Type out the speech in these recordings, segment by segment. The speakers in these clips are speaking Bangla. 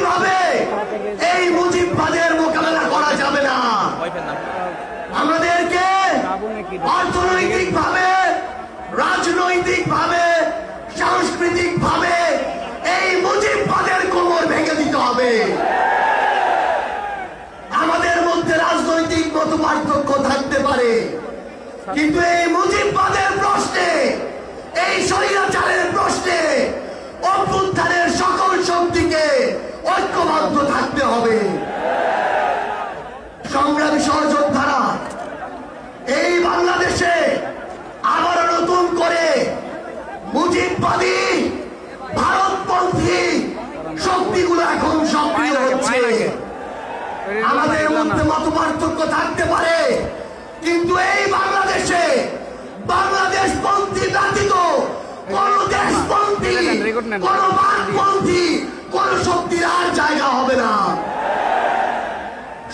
কোনোইভাবে এই মুজিববাদের মোকাবেলা করা যাবে না। আমাদেরকে অর্থনৈতিকভাবে, রাজনৈতিকভাবে, সাংস্কৃতিকভাবে এই মুজিববাদের কোমর ভেঙে দিতে হবে। আমাদের মধ্যে রাজনৈতিক মতপার্থক্য থাকতে পারে, কিন্তু এই মুজিববাদের প্রশ্নে, এই স্বৈরাচারের প্রশ্নে অভ্যুত্থানের সকল শক্তিকে ঐক্যবদ্ধ থাকতে হবে। সংগ্রামী সহযোদ্ধারা, এই বাংলাদেশে আবারও নতুন করে মুজিববাদী ভারতপন্থী শক্তিগুলো এখন সক্রিয় হচ্ছে। আমাদের মধ্যে মতপার্থক্য থাকতে পারে, কিন্তু এই বাংলাদেশে বাংলাদেশপন্থী ব্যতীত কোন দেশপন্থী, কোন বামপন্থী, কোন শক্তির আর জায়গা হবে না।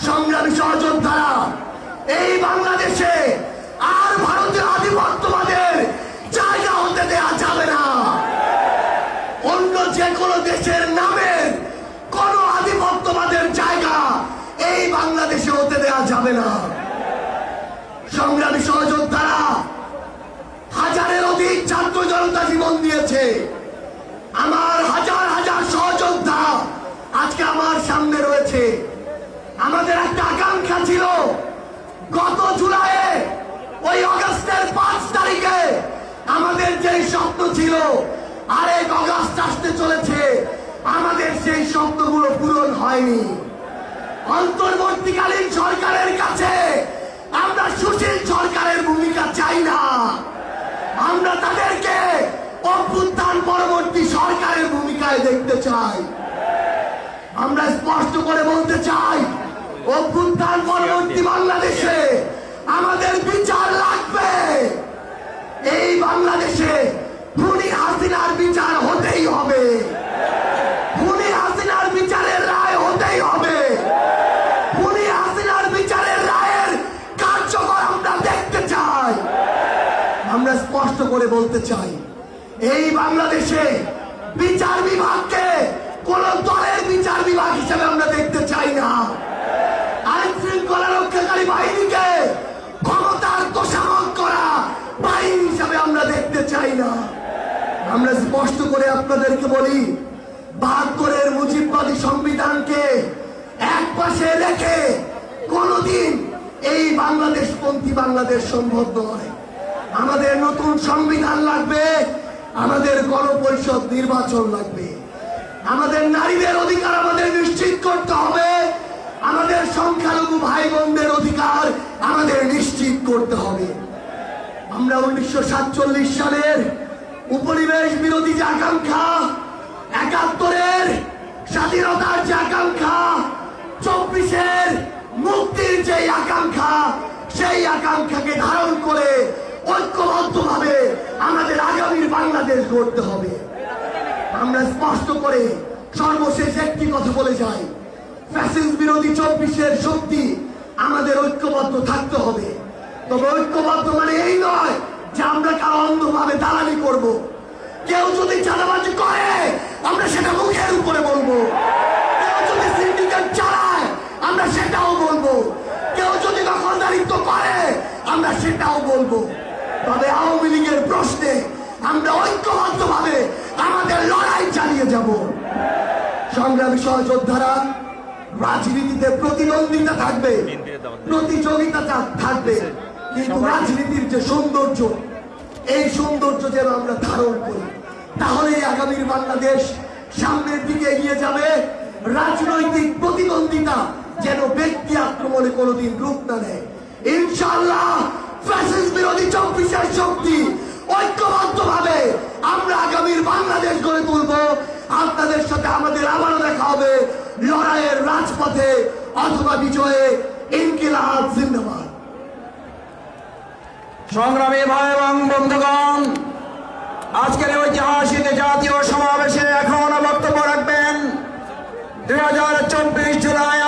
সংগ্রামী সহযোদ্ধারা, এই বাংলাদেশে আর ভারতীয় আধিপত্যবাদের জায়গা হতে দেয়া যাবে না। অন্য যে কোনো দেশের নামের কোন আধিপত্যবাদের জায়গা এই বাংলাদেশে হতে দেয়া যাবে না। সংগ্রামী সহযোদ্ধারা, হাজারের অধিক ছাত্র জনতা জীবন দিয়েছে। আমার হাজার হাজার সহযোদ্ধা আজকে আমার সামনে রয়েছে। আমাদের একটা আকাঙ্ক্ষা ছিল, গত জুলাইয়ে ওই আগস্টের 5 তারিখে আমাদের যেই স্বপ্ন ছিল, আরেক আগস্ট আসতে চলেছে, আমাদের সেই স্বপ্নগুলো পূরণ হয়নি। অন্তর্বর্তীকালীন সরকারের কাছে আমরা সুশীল সরকারের ভূমিকা চাই না। আমরা তাদেরকে অভ্যুত্থান পরবর্তী সরকারের ভূমিকায় দেখতে চাই। আমরা স্পষ্ট করে বলতে চাই, অভ্যুত্থান পরবর্তী বাংলাদেশে আমাদের বিচার লাগবে। এই বাংলাদেশে খুনি হাসিনার বিচার হতেই হবে, খুনি হাসিনার বিচারের রায় হতেই হবে। খুনি হাসিনার বিচারের রায়ের কার্যকর আমরা দেখতে চাই। আমরা স্পষ্ট করে বলতে চাই, এই বাংলাদেশে বিচার বিভাগকে কোন দলের বিচার বিভাগ হিসেবে আমরা দেখতে চাই না। আইন শৃঙ্খলা রক্ষাকারী বাহিনীকে ক্ষমতার তোষামত করা বাহিনী হিসাবে আমরা দেখতে চাই না। আমরা স্পষ্ট করে আপনাদেরকে বলি, 72-এর মুজিববাদী সংবিধানকে এক পাশে রেখে কোনদিন এই বাংলাদেশপন্থী বাংলাদেশ সম্ভব নয়। আমাদের নতুন সংবিধান লাগবে, আমাদের গণপরিষদ নির্বাচন লাগবে, আমাদের নারীদের অধিকার আমাদের নিশ্চিত করতে হবে, আমাদের সংখ্যালঘু ভাই বোনদের অধিকার আমাদের নিশ্চিত করতে হবে। আমরা 1947 সালের উপনিবেশ বিরোধী যে আকাঙ্ক্ষা, 71-এর স্বাধীনতার যে আকাঙ্ক্ষা, 24-এর মুক্তির যে আকাঙ্ক্ষা, সেই আকাঙ্ক্ষাকে ধারণ করে ঐক্যবদ্ধভাবে আমাদের আগামীর বাংলাদেশ গড়তে হবে। আমরা স্পষ্ট করে সর্বশেষ একটি কথা বলে যাই, ফ্যাসিস্ট বিরোধী 24-এর শক্তি আমাদের ঐক্যবদ্ধ থাকতে হবে। তবে ঐক্যবদ্ধ মানে এই নয় যে আমরা কারো অন্ধভাবে দালালি করব। কেউ যদি চাঁদাবাজি করে আমরা সেটা মুখের উপরে বলবো, কেউ যদি সিন্ডিকেট চালায় আমরা সেটাও বলবো, কেউ যদি দখলদারিত্ব করে আমরা সেটাও বলবো। তবে আওয়ামী লীগের প্রশ্নে আমরা ঐক্যবদ্ধভাবে আমাদের লড়াই চালিয়ে যাব। সংগ্রামী সহযোদ্ধারা, রাজনীতিতে প্রতিদ্বন্দ্বিতা থাকবে, প্রতিযোগিতা থাকবে, কিন্তু রাজনীতির যে সৌন্দর্য, এই সৌন্দর্য যেন আমরা ধারণ করি, তাহলে আগামীর বাংলাদেশ সামনের দিকে এগিয়ে যাবে। রাজনৈতিক প্রতিদ্বন্দ্বিতা যেন ব্যক্তি আক্রমণে কোনোদিন রূপ না নেয়। ইনশাআল্লাহ ফ্যাসিস্ট বিরোধী 24-এর শক্তি ঐক্যবদ্ধভাবে আমরা আগামীর বাংলাদেশ গড়ে তুলব। আপনাদের সাথে আমাদের আবারও দেখা হবে লড়াইয়ের রাজপথে অথবা বিজয়ে। ইনকিলাব জিন্দাবাদ। সংগ্রামী ভাই এবং বন্ধুগণ, আজকের ঐতিহাসিক জাতীয় সমাবেশে এখন বক্তব্য রাখবেন 2024 জুলাই